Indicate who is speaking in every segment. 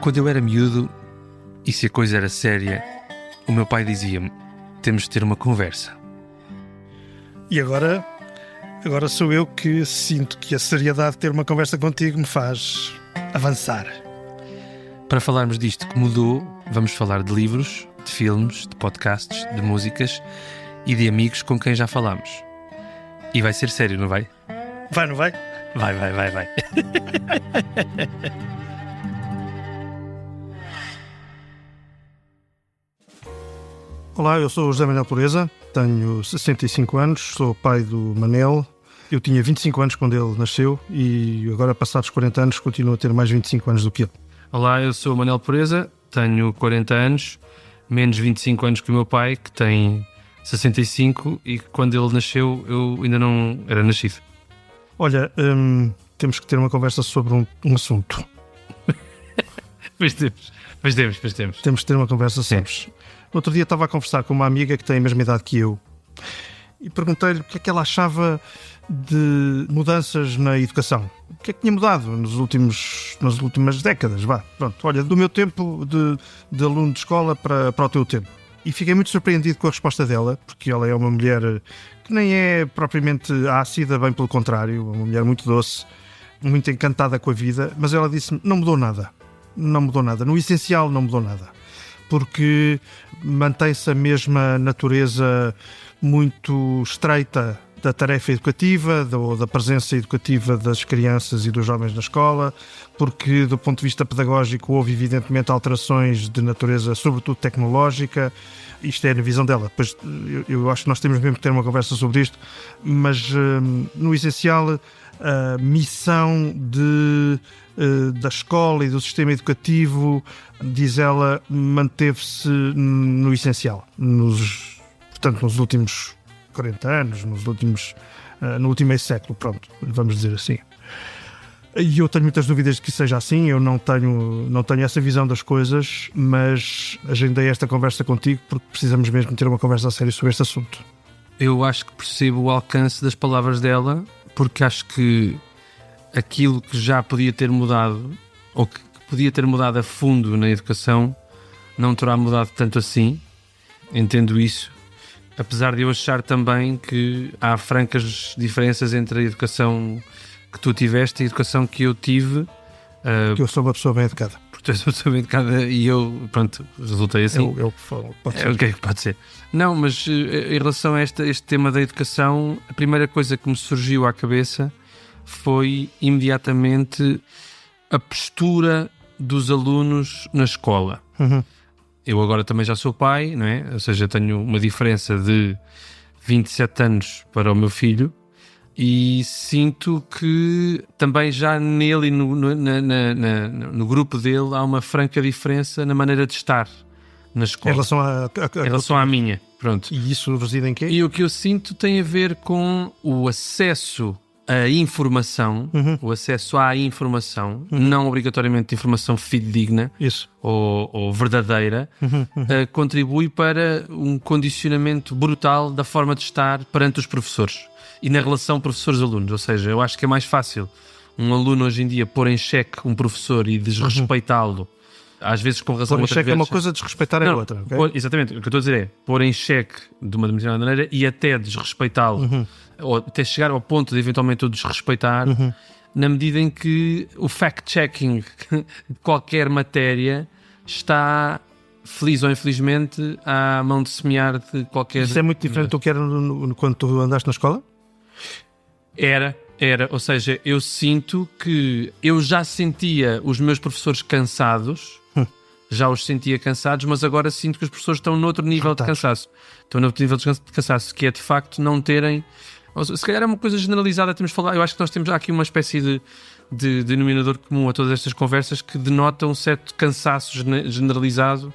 Speaker 1: Quando eu era miúdo, e se a coisa era séria, o meu pai dizia-me: temos de ter uma conversa.
Speaker 2: E agora sou eu que sinto que a seriedade de ter uma conversa contigo me faz avançar.
Speaker 1: Para falarmos disto que mudou, vamos falar de livros, de filmes, de podcasts, de músicas e de amigos com quem já falámos. E vai ser sério, não vai?
Speaker 2: Vai, não vai?
Speaker 1: Vai.
Speaker 2: Olá, eu sou o José Manuel Pureza, tenho 65 anos, sou pai do Manel. Eu tinha 25 anos quando ele nasceu e agora, passados 40 anos, continuo a ter mais 25 anos do que ele.
Speaker 1: Olá, eu sou o Manuel Pureza, tenho 40 anos, menos 25 anos que o meu pai, que tem 65, e quando ele nasceu eu ainda não era nascido.
Speaker 2: Olha, temos que ter uma conversa sobre um assunto.
Speaker 1: Pois temos.
Speaker 2: Temos que ter uma conversa, sabes? No outro dia estava a conversar com uma amiga que tem a mesma idade que eu e perguntei-lhe o que é que ela achava de mudanças na educação. O que é que tinha mudado nas últimas décadas, vá. Pronto, olha, do meu tempo de aluno de escola para o teu tempo. E fiquei muito surpreendido com a resposta dela, porque ela é uma mulher que nem é propriamente ácida, bem pelo contrário, uma mulher muito doce, muito encantada com a vida, mas ela disse-me: não mudou nada, no essencial não mudou nada, porque mantém-se a mesma natureza muito estreita da tarefa educativa, da presença educativa das crianças e dos jovens na escola, porque do ponto de vista pedagógico houve evidentemente alterações de natureza sobretudo tecnológica. Isto é na visão dela. Pois eu acho que nós temos mesmo que ter uma conversa sobre isto, mas no essencial a missão da escola e do sistema educativo, diz ela, manteve-se no essencial. Portanto, nos últimos 40 anos, no último meio século, pronto, vamos dizer assim. E eu tenho muitas dúvidas de que seja assim, eu não tenho essa visão das coisas, mas agendei esta conversa contigo porque precisamos mesmo ter uma conversa a sério sobre este assunto.
Speaker 1: Eu acho que percebo o alcance das palavras dela, porque acho que aquilo que já podia ter mudado, ou que podia ter mudado a fundo na educação, não terá mudado tanto assim. Entendo isso. Apesar de eu achar também que há francas diferenças entre a educação que tu tiveste e a educação que eu tive.
Speaker 2: Que eu sou uma pessoa bem educada.
Speaker 1: Porque tu és uma pessoa bem educada e eu, pronto, resultei assim.
Speaker 2: É o que falo, pode ser.
Speaker 1: É o que pode ser. Não, mas em relação a este tema da educação, a primeira coisa que me surgiu à cabeça foi imediatamente a postura dos alunos na escola.
Speaker 2: Uhum.
Speaker 1: Eu agora também já sou pai, não é? Ou seja, tenho uma diferença de 27 anos para o meu filho e sinto que também já nele e no grupo dele há uma franca diferença na maneira de estar na escola.
Speaker 2: Em
Speaker 1: relação à minha, pronto.
Speaker 2: E isso reside em quê?
Speaker 1: E o que eu sinto tem a ver com o acesso à informação, o acesso à informação, não obrigatoriamente informação fidedigna ou verdadeira, contribui para um condicionamento brutal da forma de estar perante os professores e na relação professores-alunos. Ou seja, eu acho que é mais fácil um aluno hoje em dia pôr em xeque um professor e desrespeitá-lo, às vezes com razão.
Speaker 2: Pôr em xeque é uma coisa, desrespeitar é outra. Okay?
Speaker 1: Exatamente, o que eu estou a dizer é pôr em xeque de uma determinada maneira e até desrespeitá-lo, ou até chegar ao ponto de eventualmente o desrespeitar, na medida em que o fact-checking de qualquer matéria está, feliz ou infelizmente, à mão de semear de qualquer...
Speaker 2: Isso é muito diferente do que era quando tu andaste na escola?
Speaker 1: Era, ou seja, eu sinto que eu já sentia os meus professores cansados, já os sentia cansados, mas agora sinto que os professores estão noutro nível de cansaço. Estão noutro nível de cansaço, que é de facto não terem... Se calhar é uma coisa generalizada, temos de falar. Eu acho que nós temos aqui uma espécie de denominador comum a todas estas conversas que denota um certo cansaço generalizado.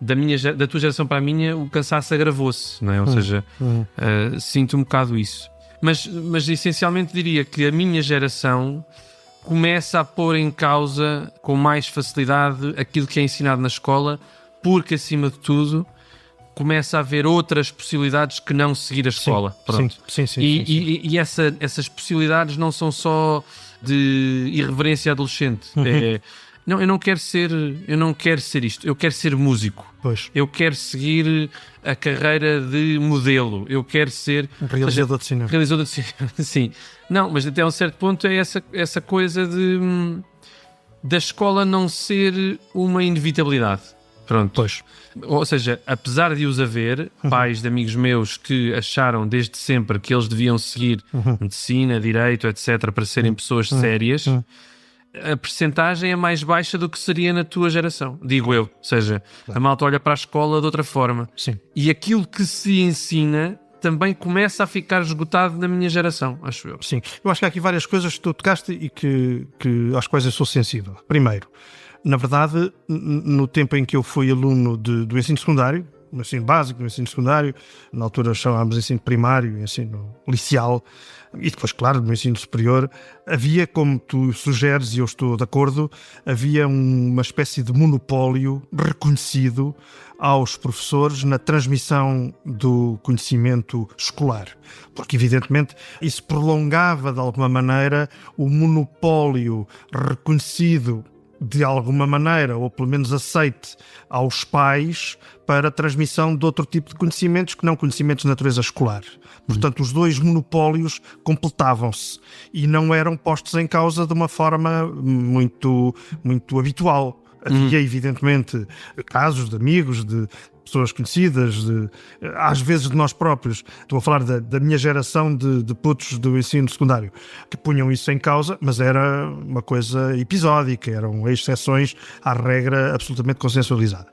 Speaker 1: Da tua geração para a minha, o cansaço agravou-se, não é? Ou seja, sinto um bocado isso. Mas essencialmente diria que a minha geração começa a pôr em causa com mais facilidade aquilo que é ensinado na escola, porque acima de tudo começa a haver outras possibilidades que não seguir a escola.
Speaker 2: Sim.
Speaker 1: E essas possibilidades não são só de irreverência adolescente. Não, eu não quero ser isto. Eu quero ser músico.
Speaker 2: Pois.
Speaker 1: Eu quero seguir a carreira de modelo. Eu quero ser...
Speaker 2: Realizador de cinema.
Speaker 1: Realizador de cinema, sim. Não, mas até a um certo ponto é essa coisa da escola não ser uma inevitabilidade. Pronto.
Speaker 2: Pois.
Speaker 1: Ou seja, apesar de os haver, pais de amigos meus que acharam desde sempre que eles deviam seguir medicina, direito, etc., para serem pessoas sérias, a percentagem é mais baixa do que seria na tua geração, digo eu. Ou seja, a malta olha para a escola de outra forma.
Speaker 2: Sim.
Speaker 1: E aquilo que se ensina também começa a ficar esgotado na minha geração, acho eu.
Speaker 2: Sim. Eu acho que há aqui várias coisas que tu tocaste e que às quais eu sou sensível. Primeiro, na verdade, no tempo em que eu fui aluno do ensino secundário, no ensino básico, no ensino secundário, na altura chamávamos ensino primário, ensino liceal, e depois, claro, no ensino superior, havia, como tu sugeres, e eu estou de acordo, havia uma espécie de monopólio reconhecido aos professores na transmissão do conhecimento escolar. Porque, evidentemente, isso prolongava, de alguma maneira, o monopólio reconhecido de alguma maneira, ou pelo menos aceite aos pais para a transmissão de outro tipo de conhecimentos que não conhecimentos de natureza escolar. Portanto, os dois monopólios completavam-se e não eram postos em causa de uma forma muito, muito habitual. Havia, evidentemente, casos de amigos, de pessoas conhecidas, às vezes de nós próprios. Estou a falar da minha geração de putos do ensino secundário, que punham isso em causa, mas era uma coisa episódica, eram exceções à regra absolutamente consensualizada.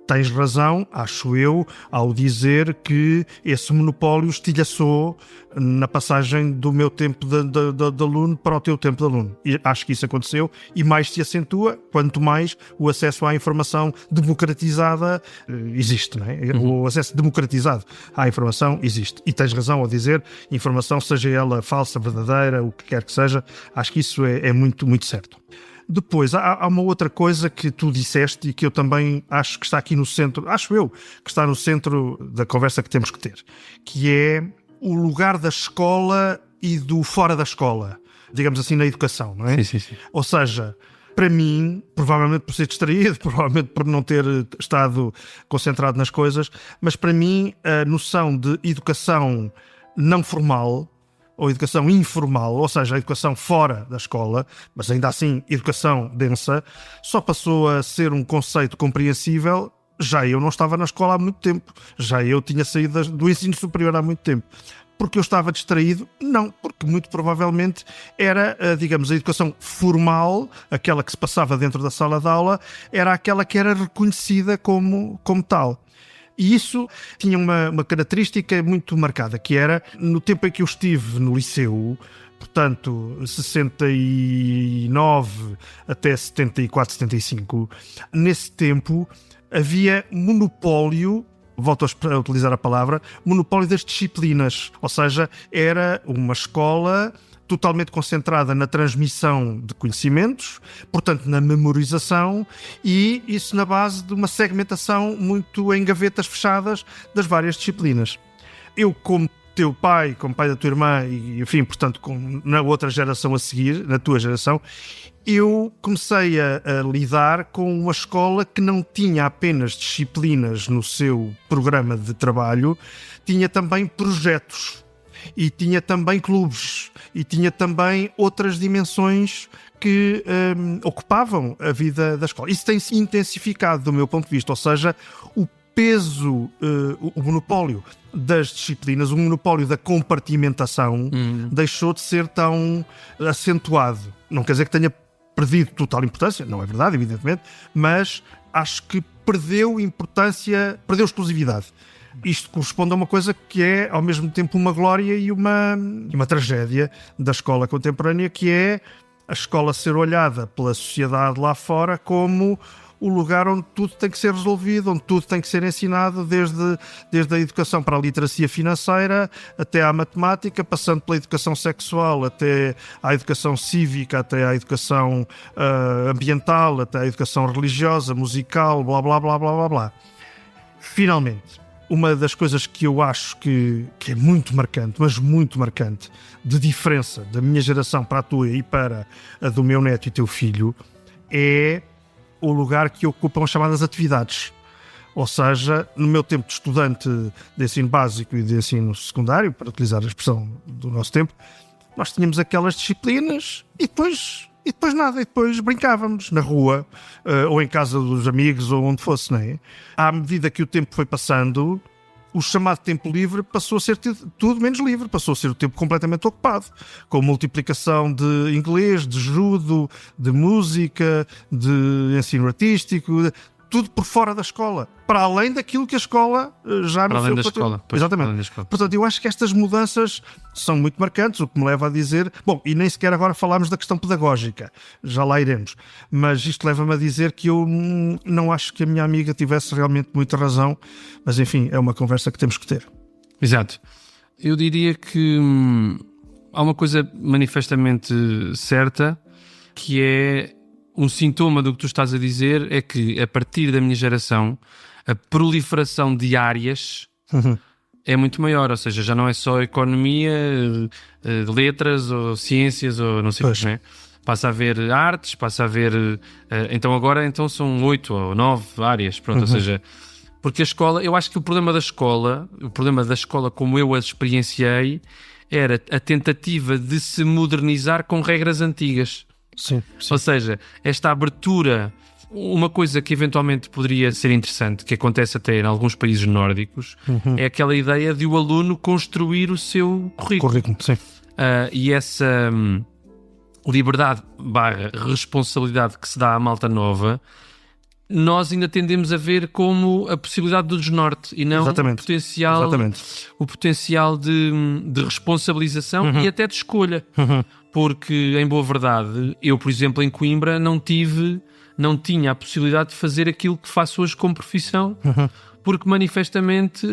Speaker 2: Tens razão, acho eu, ao dizer que esse monopólio estilhaçou na passagem do meu tempo de aluno para o teu tempo de aluno. E acho que isso aconteceu e mais se acentua, quanto mais o acesso à informação democratizada existe, não é? O acesso democratizado à informação existe. E tens razão ao dizer, informação, seja ela falsa, verdadeira, o que quer que seja, acho que isso é muito, muito certo. Depois, há uma outra coisa que tu disseste e que eu também acho que está aqui no centro, acho eu, que está no centro da conversa que temos que ter, que é o lugar da escola e do fora da escola, digamos assim, na educação, não é?
Speaker 1: Sim.
Speaker 2: Ou seja, para mim, provavelmente por ser distraído, provavelmente por não ter estado concentrado nas coisas, mas para mim a noção de educação não formal ou educação informal, ou seja, a educação fora da escola, mas ainda assim educação densa, só passou a ser um conceito compreensível. Já eu não estava na escola há muito tempo, já eu tinha saído do ensino superior há muito tempo. Porque eu estava distraído? Não, porque muito provavelmente era, digamos, a educação formal, aquela que se passava dentro da sala de aula, era aquela que era reconhecida como tal. E isso tinha uma característica muito marcada, que era, no tempo em que eu estive no liceu, portanto, 69 até 74, 75, nesse tempo havia monopólio, volto a utilizar a palavra, monopólio das disciplinas. Ou seja, era uma escola totalmente concentrada na transmissão de conhecimentos, portanto na memorização, e isso na base de uma segmentação muito em gavetas fechadas das várias disciplinas. Eu, como teu pai, como pai da tua irmã, e enfim, portanto, na outra geração a seguir, na tua geração, eu comecei a lidar com uma escola que não tinha apenas disciplinas no seu programa de trabalho, tinha também projetos. E tinha também clubes, e tinha também outras dimensões que ocupavam a vida da escola. Isso tem-se intensificado do meu ponto de vista, ou seja, o peso, o monopólio das disciplinas, o monopólio da compartimentação deixou de ser tão acentuado. Não quer dizer que tenha perdido total importância, não é verdade, evidentemente, mas acho que perdeu importância, perdeu exclusividade. Isto corresponde a uma coisa que é, ao mesmo tempo, uma glória e uma tragédia da escola contemporânea, que é a escola ser olhada pela sociedade lá fora como o lugar onde tudo tem que ser resolvido, onde tudo tem que ser ensinado, desde a educação para a literacia financeira, até à matemática, passando pela educação sexual, até à educação cívica, até à educação ambiental, até à educação religiosa, musical, blá, blá, blá, blá, blá, blá. Finalmente, uma das coisas que eu acho que é muito marcante, mas muito marcante, de diferença da minha geração para a tua e para a do meu neto e teu filho, é o lugar que ocupam as chamadas atividades. Ou seja, no meu tempo de estudante de ensino básico e de ensino secundário, para utilizar a expressão do nosso tempo, nós tínhamos aquelas disciplinas e depois nada, e depois brincávamos na rua, ou em casa dos amigos, ou onde fosse, não é? À medida que o tempo foi passando, o chamado tempo livre passou a ser tudo menos livre, passou a ser o tempo completamente ocupado, com multiplicação de inglês, de judo, de música, de ensino artístico, tudo por fora da escola, para além daquilo que a escola já
Speaker 1: Para
Speaker 2: não
Speaker 1: além da escola. Pois,
Speaker 2: Exatamente.
Speaker 1: para além da escola.
Speaker 2: Portanto, eu acho que estas mudanças são muito marcantes, o que me leva a dizer... Bom, e nem sequer agora falámos da questão pedagógica, já lá iremos. Mas isto leva-me a dizer que eu não acho que a minha amiga tivesse realmente muita razão, mas enfim, é uma conversa que temos que ter.
Speaker 1: Exato. Eu diria que há uma coisa manifestamente certa, que é um sintoma do que tu estás a dizer, é que a partir da minha geração a proliferação de áreas é muito maior, ou seja, já não é só economia, letras ou ciências ou não sei o que, né? Passa a haver artes, passa a haver... Então agora são 8 ou 9 áreas, pronto, ou seja... Porque a escola, eu acho que o problema da escola como eu a experienciei, era a tentativa de se modernizar com regras antigas.
Speaker 2: Sim.
Speaker 1: Ou seja, esta abertura, uma coisa que eventualmente poderia ser interessante, que acontece até em alguns países nórdicos, é aquela ideia de o aluno construir o seu currículo.
Speaker 2: Sim.
Speaker 1: E essa liberdade/responsabilidade que se dá à malta nova, nós ainda tendemos a ver como a possibilidade do desnorte e não o potencial de responsabilização e até de escolha. Porque, em boa verdade, eu, por exemplo, em Coimbra não tinha a possibilidade de fazer aquilo que faço hoje como profissão, porque manifestamente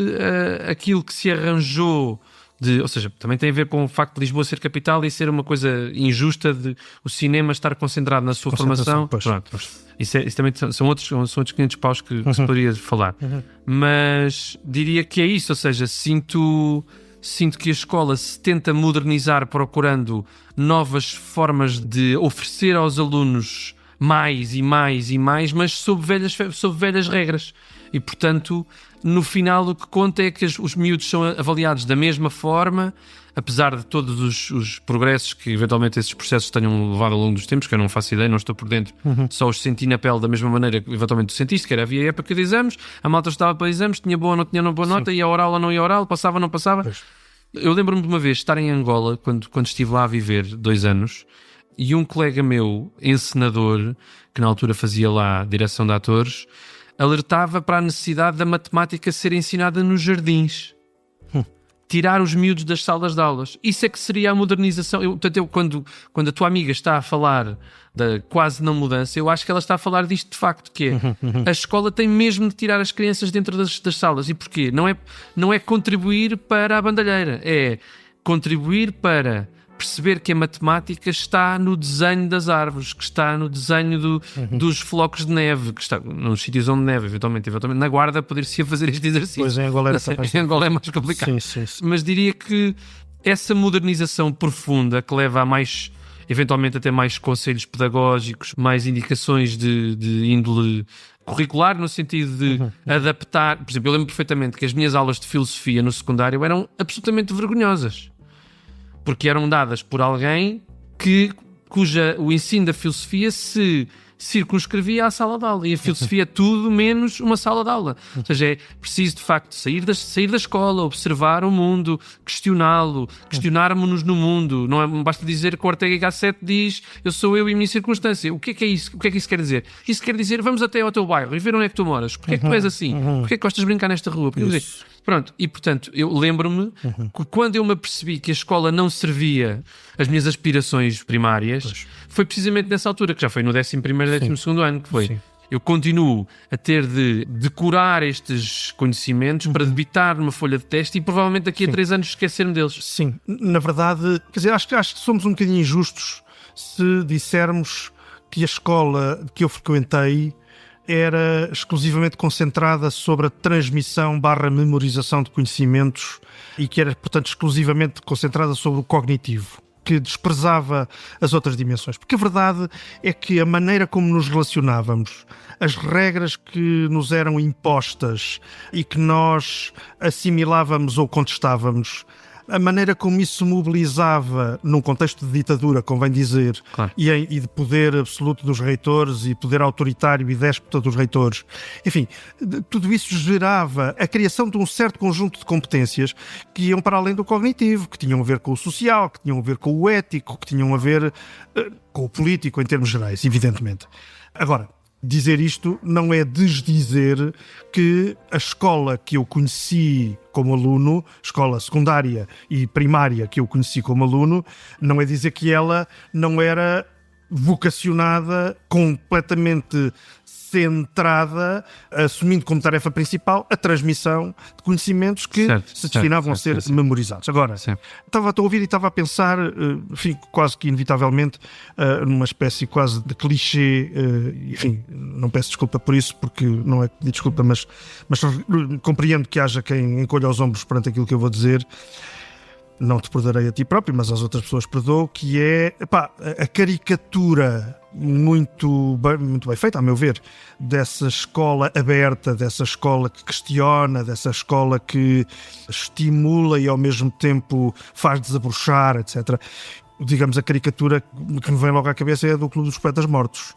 Speaker 1: aquilo que se arranjou ou seja, também tem a ver com o facto de Lisboa ser capital e ser uma coisa injusta de o cinema estar concentrado na sua formação. Pronto. Isso também são outros 500 paus que se poderia falar. Mas diria que é isso, ou seja, sinto que a escola se tenta modernizar procurando novas formas de oferecer aos alunos mais e mais e mais, mas sob velhas regras. E, portanto, no final o que conta é que os miúdos são avaliados da mesma forma, apesar de todos os progressos que eventualmente esses processos tenham levado ao longo dos tempos, que eu não faço ideia, não estou por dentro, só os senti na pele da mesma maneira que eventualmente tu sentiste, que havia época de exames, a malta estava para exames, tinha boa ou não tinha boa nota, ia oral ou não ia oral, passava ou não passava. Pois. Eu lembro-me de uma vez estar em Angola, quando estive lá a viver 2 anos, e um colega meu, encenador, que na altura fazia lá direção de atores, alertava para a necessidade da matemática ser ensinada nos jardins. Tirar os miúdos das salas de aulas. Isso é que seria a modernização. Quando a tua amiga está a falar da quase não mudança, eu acho que ela está a falar disto de facto, que é a escola tem mesmo de tirar as crianças dentro das salas. E porquê? Não é contribuir para a bandalheira, é contribuir para perceber que a matemática está no desenho das árvores, que está no desenho dos flocos de neve, que está nos sítios onde neve, eventualmente na Guarda poder-se fazer este exercício.
Speaker 2: Pois, em Angola era
Speaker 1: em Angola é mais complicado.
Speaker 2: Sim.
Speaker 1: Mas diria que essa modernização profunda que leva a mais, eventualmente até mais conselhos pedagógicos, mais indicações de índole curricular, no sentido de adaptar. Por exemplo, eu lembro perfeitamente que as minhas aulas de filosofia no secundário eram absolutamente vergonhosas, porque eram dadas por alguém o ensino da filosofia se circunscrevia à sala de aula, e a filosofia é tudo menos uma sala de aula. Ou seja, é preciso de facto sair da escola, observar o mundo, questioná-lo, questionarmos-nos no mundo. Não basta dizer que o Ortega y Gasset diz eu sou eu e a minha circunstância. O que é isso? O que é que isso quer dizer? Isso quer dizer vamos até ao teu bairro e ver onde é que tu moras. Porquê é que tu és assim? Porquê é que gostas de brincar nesta rua? Pronto, e portanto, eu lembro-me que quando eu me apercebi que a escola não servia as minhas aspirações primárias, foi precisamente nessa altura, que já foi no 11º e 12º ano, que foi. Sim. Eu continuo a ter de decorar estes conhecimentos para debitar numa folha de teste e provavelmente daqui a 3 anos esquecer-me deles.
Speaker 2: Sim, na verdade, quer dizer, acho que somos um bocadinho injustos se dissermos que a escola que eu frequentei era exclusivamente concentrada sobre a transmissão/memorização de conhecimentos e que era, portanto, exclusivamente concentrada sobre o cognitivo. que desprezava as outras dimensões. Porque a verdade é que a maneira como nos relacionávamos, as regras que nos eram impostas e que nós assimilávamos ou contestávamos, a maneira como isso se mobilizava num contexto de ditadura, convém dizer,
Speaker 1: claro,
Speaker 2: e de poder absoluto dos reitores e poder autoritário e déspota dos reitores. Enfim, tudo isso gerava a criação de um certo conjunto de competências que iam para além do cognitivo, que tinham a ver com o social, que tinham a ver com o ético, que tinham a ver com o político em termos gerais, evidentemente. Agora, dizer isto não é desdizer que a escola que eu conheci como aluno, escola secundária e primária que eu conheci como aluno, não é dizer que ela não era vocacionada, completamente centrada, assumindo como tarefa principal a transmissão de conhecimentos que se destinavam a ser memorizados. Agora, estava a ouvir e estava a pensar, enfim, quase que inevitavelmente, numa espécie quase de clichê, enfim, não peço desculpa por isso, porque não é pedir desculpa, mas compreendo que haja quem encolha os ombros perante aquilo que eu vou dizer. Não te perdoarei a ti próprio, mas às outras pessoas perdoo, que é a caricatura muito bem feita, a meu ver, dessa escola aberta, dessa escola que questiona, dessa escola que estimula e ao mesmo tempo faz desabrochar, etc. Digamos, a caricatura que me vem logo à cabeça é a do Clube dos Poetas Mortos,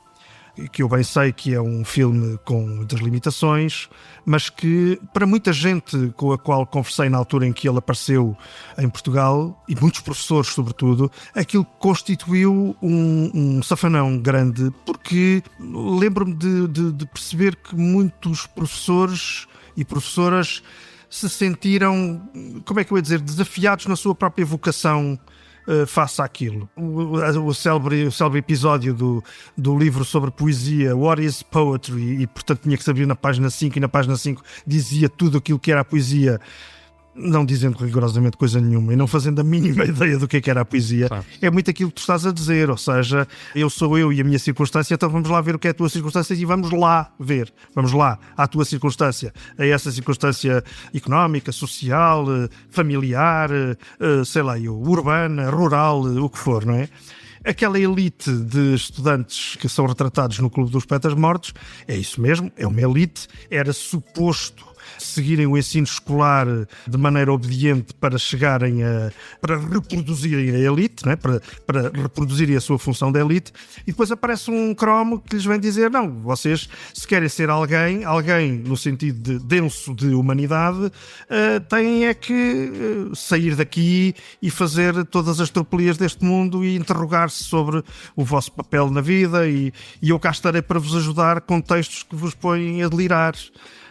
Speaker 2: que eu bem sei que é um filme com muitas limitações, mas que para muita gente com a qual conversei na altura em que ele apareceu em Portugal, e muitos professores sobretudo, aquilo constituiu um safanão grande, porque lembro-me de perceber que muitos professores e professoras se sentiram, como é que eu ia dizer, desafiados na sua própria vocação face àquilo. O célebre episódio do livro sobre poesia, What is Poetry? E portanto tinha que saber na página 5, e na página 5 dizia tudo aquilo que era a poesia, não dizendo rigorosamente coisa nenhuma e não fazendo a mínima ideia do que era a poesia. Claro. É muito aquilo que tu estás a dizer, ou seja, eu sou eu e a minha circunstância, então vamos lá ver o que é a tua circunstância e vamos lá ver, vamos lá à tua circunstância, a essa circunstância económica, social, familiar, sei lá, urbana, rural, o que for, não é? Aquela elite de estudantes que são retratados no Clube dos Poetas Mortos, é isso mesmo, é uma elite, era suposto seguirem o ensino escolar de maneira obediente para chegarem para reproduzirem a elite, não é? para reproduzirem a sua função de elite, e depois aparece um cromo que lhes vem dizer, não, vocês se querem ser alguém no sentido denso de humanidade, têm é que sair daqui e fazer todas as tropelias deste mundo e interrogar-se sobre o vosso papel na vida, e eu cá estarei para vos ajudar com textos que vos põem a delirar.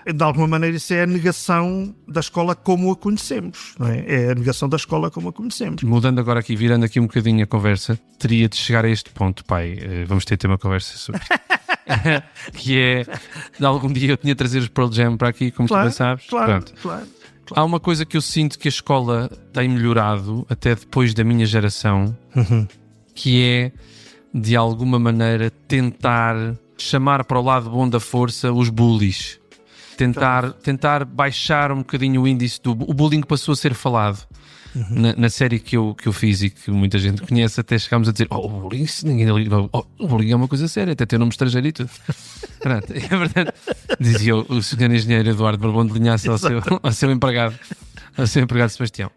Speaker 2: De alguma maneira isso é a negação da escola como a conhecemos, não é? É a negação da escola como a conhecemos.
Speaker 1: Mudando agora aqui, virando aqui um bocadinho a conversa, teria de chegar a este ponto, pai, vamos ter uma conversa sobre que é, de algum dia eu tinha de trazer os Pearl Jam para aqui, como tu bem sabes.
Speaker 2: Claro.
Speaker 1: Há uma coisa que eu sinto que a escola tem melhorado, até depois da minha geração, que é, de alguma maneira, tentar chamar para o lado bom da força os bullies. Tentar baixar um bocadinho o índice o bullying passou a ser falado na série que eu fiz e que muita gente conhece, até chegámos a dizer o bullying, o bullying é uma coisa séria, até tem nome estrangeiro e tudo. É verdade, dizia o senhor engenheiro Eduardo Barbão de Linhaça ao seu empregado Sebastião.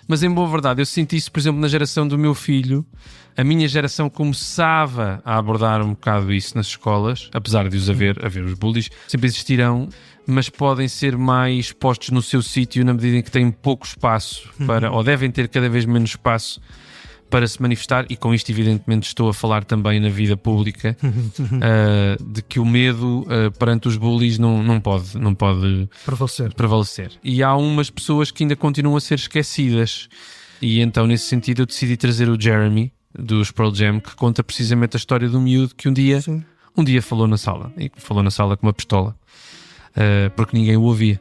Speaker 1: Mas em boa verdade, eu senti isso, por exemplo, na geração do meu filho. A minha geração começava a abordar um bocado isso nas escolas, apesar de os haver os bullies, sempre existirão, mas podem ser mais postos no seu sítio na medida em que têm pouco espaço para, ou devem ter cada vez menos espaço para se manifestar, e com isto evidentemente estou a falar também na vida pública, de que o medo perante os bullies não pode prevalecer. E há umas pessoas que ainda continuam a ser esquecidas, e então nesse sentido eu decidi trazer o Jeremy, dos Pearl Jam, que conta precisamente a história do miúdo que um dia falou na sala, e falou na sala com uma pistola, porque ninguém o ouvia,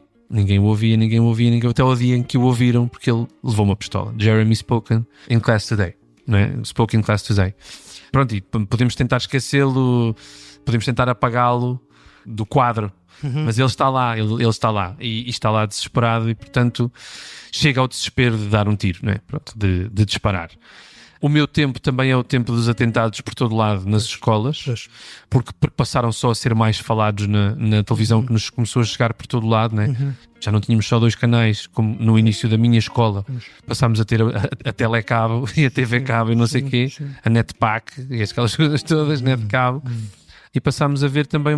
Speaker 1: até o dia em que o ouviram, porque ele levou uma pistola. Jeremy spoken in class today, não é? Spoke in class today. Pronto, e podemos tentar esquecê-lo, podemos tentar apagá-lo, do quadro. Mas ele está lá, ele está lá e está lá desesperado e, portanto, chega ao desespero de dar um tiro, não é? Pronto, de disparar. O meu tempo também é o tempo dos atentados por todo lado nas escolas, porque passaram só a ser mais falados na televisão, que nos começou a chegar por todo lado, né? Já não tínhamos só 2 canais, como no início da minha escola. Passámos a ter a Telecabo e a TV Cabo e não sei o quê, a Netpac e aquelas coisas todas, Netcabo. E passámos a ver também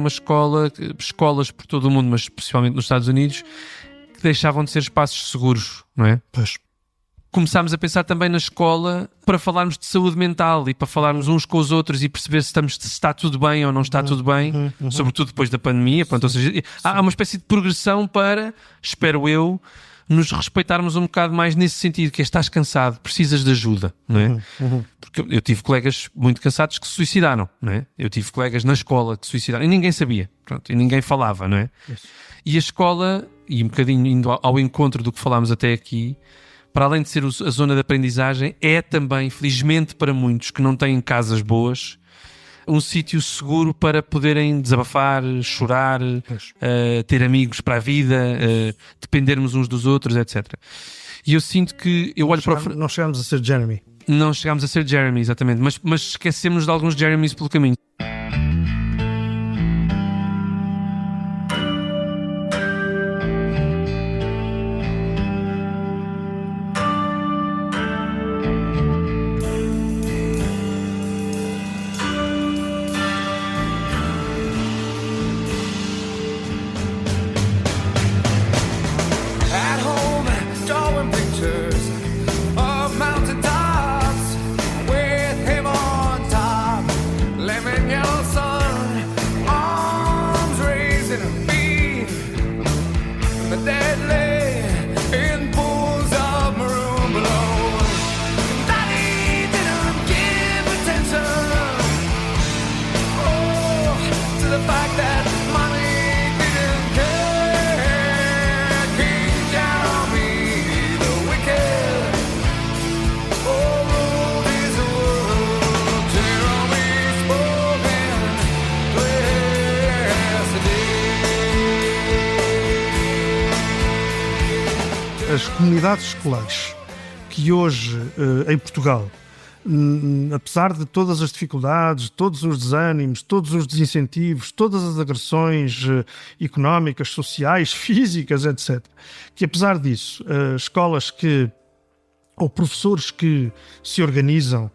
Speaker 1: escolas por todo o mundo, mas especialmente nos Estados Unidos, que deixavam de ser espaços seguros, não é?
Speaker 2: Pois.
Speaker 1: Começámos a pensar também na escola para falarmos de saúde mental e para falarmos uns com os outros e perceber se está tudo bem ou não está tudo bem, sobretudo depois da pandemia. Pronto, ou seja, há uma espécie de progressão para, espero eu, nos respeitarmos um bocado mais nesse sentido, que é: estás cansado, precisas de ajuda, não é? Porque eu tive colegas muito cansados que se suicidaram, não é? Eu tive colegas na escola que se suicidaram e ninguém sabia, pronto, e ninguém falava, não é? E a escola, e um bocadinho indo ao encontro do que falámos até aqui, para além de ser a zona de aprendizagem, é também, felizmente para muitos que não têm casas boas, um sítio seguro para poderem desabafar, chorar, ter amigos para a vida, dependermos uns dos outros, etc. E eu sinto que eu olho para
Speaker 2: Não chegámos a ser Jeremy.
Speaker 1: Não chegámos a ser Jeremy, exatamente, mas esquecemos de alguns Jeremys pelo caminho.
Speaker 2: As comunidades escolares que hoje, em Portugal, apesar de todas as dificuldades, todos os desânimos, todos os desincentivos, todas as agressões económicas, sociais, físicas, etc., que apesar disso, escolas ou professores que se organizam,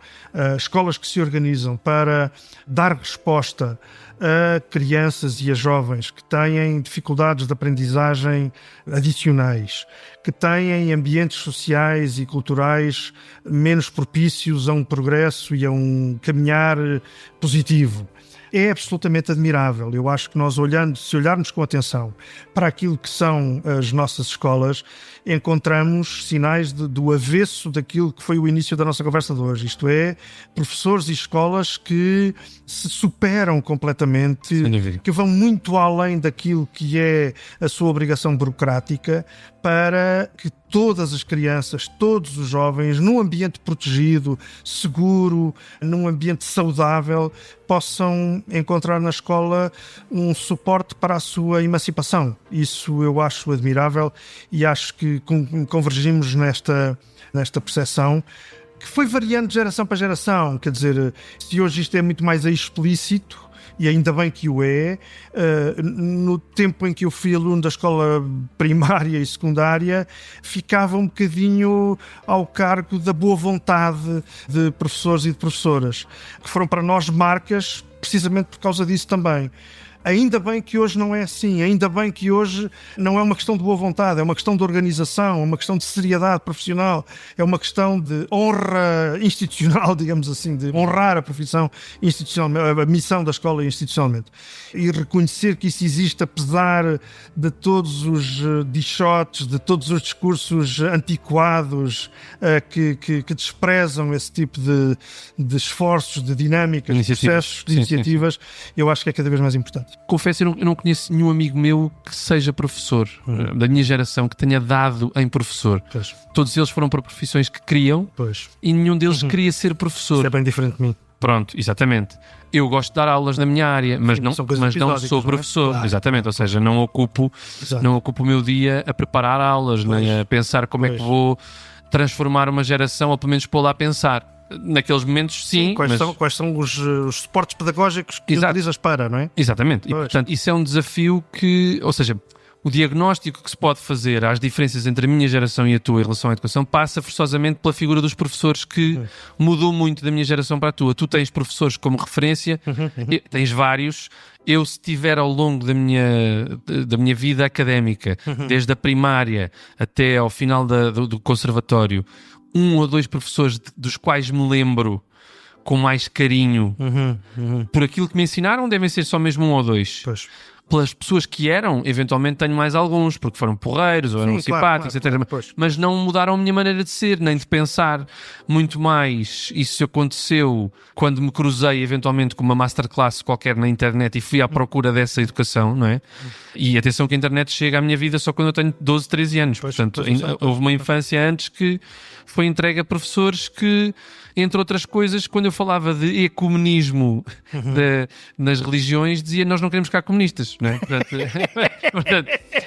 Speaker 2: escolas que se organizam para dar resposta a crianças e a jovens que têm dificuldades de aprendizagem adicionais, que têm ambientes sociais e culturais menos propícios a um progresso e a um caminhar positivo. É absolutamente admirável. Eu acho que nós, se olharmos com atenção para aquilo que são as nossas escolas, encontramos sinais do avesso daquilo que foi o início da nossa conversa de hoje. Isto é, professores e escolas que se superam completamente, que vão muito além daquilo que é a sua obrigação burocrática, para que todas as crianças, todos os jovens, num ambiente protegido, seguro, num ambiente saudável, possam encontrar na escola um suporte para a sua emancipação. Isso eu acho admirável e acho que convergimos nesta percepção, que foi variando de geração para geração. Quer dizer, se hoje isto é muito mais explícito, e ainda bem que o é, no tempo em que eu fui aluno da escola primária e secundária, ficava um bocadinho ao cargo da boa vontade de professores e de professoras, que foram para nós marcas precisamente por causa disso também. Ainda bem que hoje não é assim, ainda bem que hoje não é uma questão de boa vontade, é uma questão de organização, é uma questão de seriedade profissional, é uma questão de honra institucional, digamos assim, de honrar a profissão institucionalmente, a missão da escola institucionalmente. E reconhecer que isso existe apesar de todos os dichotes, de todos os discursos antiquados que desprezam esse tipo de esforços, de dinâmicas, de processos, de iniciativas, eu acho que é cada vez mais importante.
Speaker 1: Confesso, eu não conheço nenhum amigo meu que seja professor, da minha geração, que tenha dado em professor.
Speaker 2: Pois.
Speaker 1: Todos eles foram para profissões que queriam,
Speaker 2: pois.
Speaker 1: E nenhum deles queria ser professor.
Speaker 2: Isso é bem diferente de mim.
Speaker 1: Pronto, exatamente. Eu gosto de dar aulas na minha área, mas não sou professor.
Speaker 2: Claro.
Speaker 1: Exatamente, ou seja, não ocupo o meu dia a preparar aulas, nem a pensar como é que vou transformar uma geração, ou pelo menos pô-la a pensar. Naqueles momentos, sim.
Speaker 2: Quais são os suportes pedagógicos que utilizas para, não é?
Speaker 1: Exatamente. E, portanto, isso é um desafio que, ou seja, o diagnóstico que se pode fazer às diferenças entre a minha geração e a tua em relação à educação passa forçosamente pela figura dos professores, que mudou muito da minha geração para a tua. Tu tens professores como referência, tens vários. Eu, se tiver ao longo da minha vida académica, desde a primária até ao final do conservatório, 1 ou 2 professores dos quais me lembro com mais carinho por aquilo que me ensinaram, devem ser só mesmo 1 ou 2.
Speaker 2: Pois.
Speaker 1: Pelas pessoas que eram, eventualmente tenho mais alguns, porque foram porreiros ou eram simpáticos, etc. Mas não mudaram a minha maneira de ser, nem de pensar. Muito mais, isso aconteceu quando me cruzei eventualmente com uma masterclass qualquer na internet e fui à procura dessa educação, não é? E atenção que a internet chega à minha vida só quando eu tenho 12, 13 anos. Portanto, houve uma infância antes que foi entregue a professores que, entre outras coisas, quando eu falava de ecumenismo nas religiões, dizia nós não queremos ficar comunistas, não é?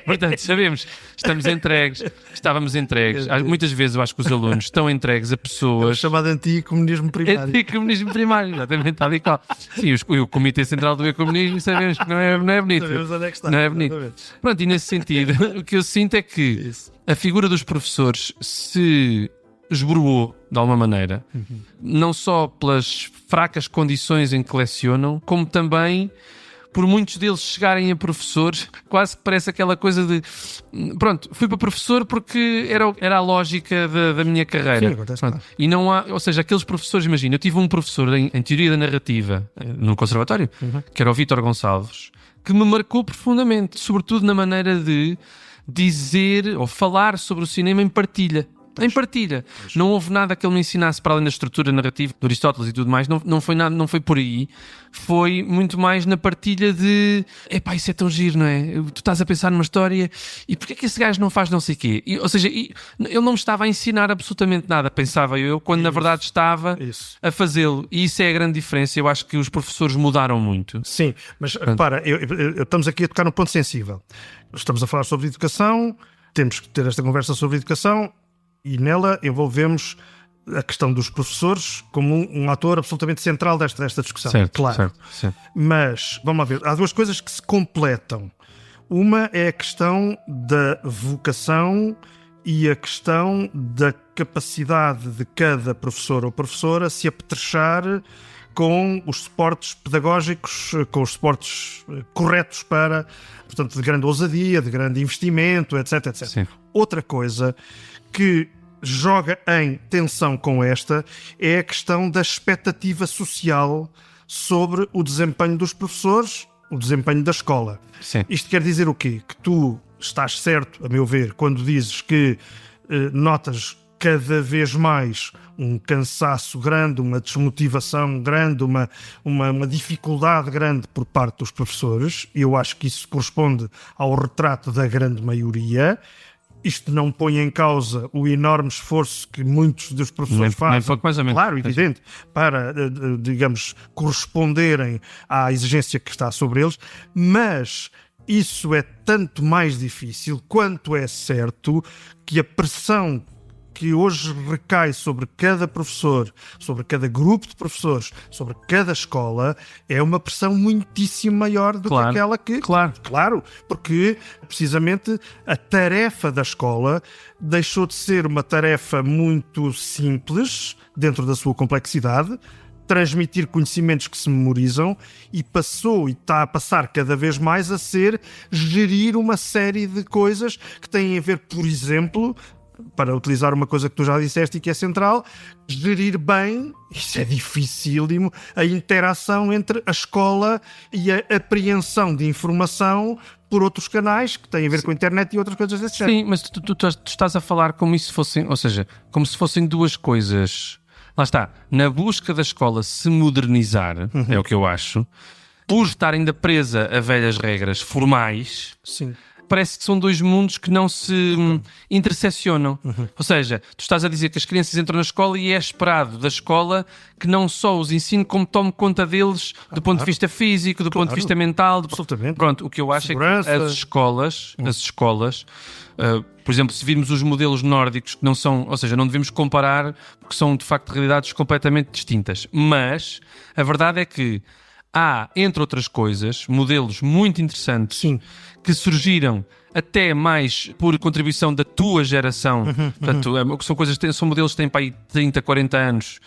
Speaker 1: Portanto, sabemos, estávamos entregues. Muitas vezes eu acho que os alunos estão entregues a pessoas...
Speaker 2: É chamado anti-comunismo primário.
Speaker 1: Anti-comunismo primário, exatamente, está ali qual. Sim, o Comitê Central do Ecumenismo, sabemos que não é bonito.
Speaker 2: Sabemos onde é que está.
Speaker 1: Não é bonito. Pronto, e nesse sentido, o que eu sinto é que a figura dos professores se esboroou de alguma maneira, não só pelas fracas condições em que lecionam, como também por muitos deles chegarem a professores, quase que parece aquela coisa de pronto, fui para professor porque era a lógica da minha carreira.
Speaker 2: Sim, acontece.
Speaker 1: E não há, ou seja, aqueles professores, imagina, eu tive um professor em teoria da narrativa no conservatório, que era o Vítor Gonçalves, que me marcou profundamente, sobretudo na maneira de dizer ou falar sobre o cinema em partilha. Em partilha. Não houve nada que ele me ensinasse para além da estrutura narrativa de Aristóteles e tudo mais. Não foi nada, não foi por aí. Foi muito mais na partilha de epá, isso é tão giro, não é? Tu estás a pensar numa história e porquê é que esse gajo não faz não sei o quê? Ou seja, ele não me estava a ensinar absolutamente nada, pensava eu, quando na verdade estava a fazê-lo. E isso é a grande diferença. Eu acho que os professores mudaram muito.
Speaker 2: Sim, mas repara, estamos aqui a tocar num ponto sensível. Estamos a falar sobre educação, temos que ter esta conversa sobre educação. E nela envolvemos a questão dos professores como um ator absolutamente central desta discussão.
Speaker 1: Certo,
Speaker 2: claro.
Speaker 1: certo.
Speaker 2: Mas, vamos lá ver, há 2 coisas que se completam. Uma é a questão da vocação e a questão da capacidade de cada professor ou professora se apetrechar com os suportes pedagógicos, com os suportes corretos para, portanto, de grande ousadia, de grande investimento, etc, etc.
Speaker 1: Sim.
Speaker 2: Outra coisa que joga em tensão com esta é a questão da expectativa social sobre o desempenho dos professores, o desempenho da escola.
Speaker 1: Sim.
Speaker 2: Isto quer dizer o quê? Que tu estás certo, a meu ver, quando dizes que notas cada vez mais um cansaço grande, uma desmotivação grande, uma dificuldade grande por parte dos professores. Eu acho que isso corresponde ao retrato da grande maioria. Isto não põe em causa o enorme esforço que muitos dos professores fazem, claro, evidente, para, digamos, corresponderem à exigência que está sobre eles, mas isso é tanto mais difícil quanto é certo que a pressão que hoje recai sobre cada professor, sobre cada grupo de professores, sobre cada escola, é uma pressão muitíssimo maior do que aquela que... Claro, porque precisamente a tarefa da escola deixou de ser uma tarefa muito simples, dentro da sua complexidade, transmitir conhecimentos que se memorizam, e passou e está a passar cada vez mais a ser gerir uma série de coisas que têm a ver, por exemplo, para utilizar uma coisa que tu já disseste e que é central, gerir bem, isso é dificílimo, a interação entre a escola e a apreensão de informação por outros canais que têm a ver com a internet e outras coisas desse género.
Speaker 1: Sim, mas tu estás a falar como se fossem, ou seja, como se fossem 2 coisas. Lá está, na busca da escola se modernizar, é o que eu acho, por estar ainda presa a velhas regras formais.
Speaker 2: Sim.
Speaker 1: parece que são dois mundos que não se interseccionam. Ou seja, tu estás a dizer que as crianças entram na escola e é esperado da escola que não só os ensine, como tome conta deles do ponto de vista físico, do ponto de vista mental.
Speaker 2: Absolutamente.
Speaker 1: Pronto, o que eu acho
Speaker 2: Segurança.
Speaker 1: é que as escolas, por exemplo, se virmos os modelos nórdicos, que não são, ou seja, não devemos comparar, porque são de facto realidades completamente distintas. Mas a verdade é que há, entre outras coisas, modelos muito interessantes que surgiram até mais por contribuição da tua geração. Portanto, são coisas, são modelos que têm para aí 30, 40 anos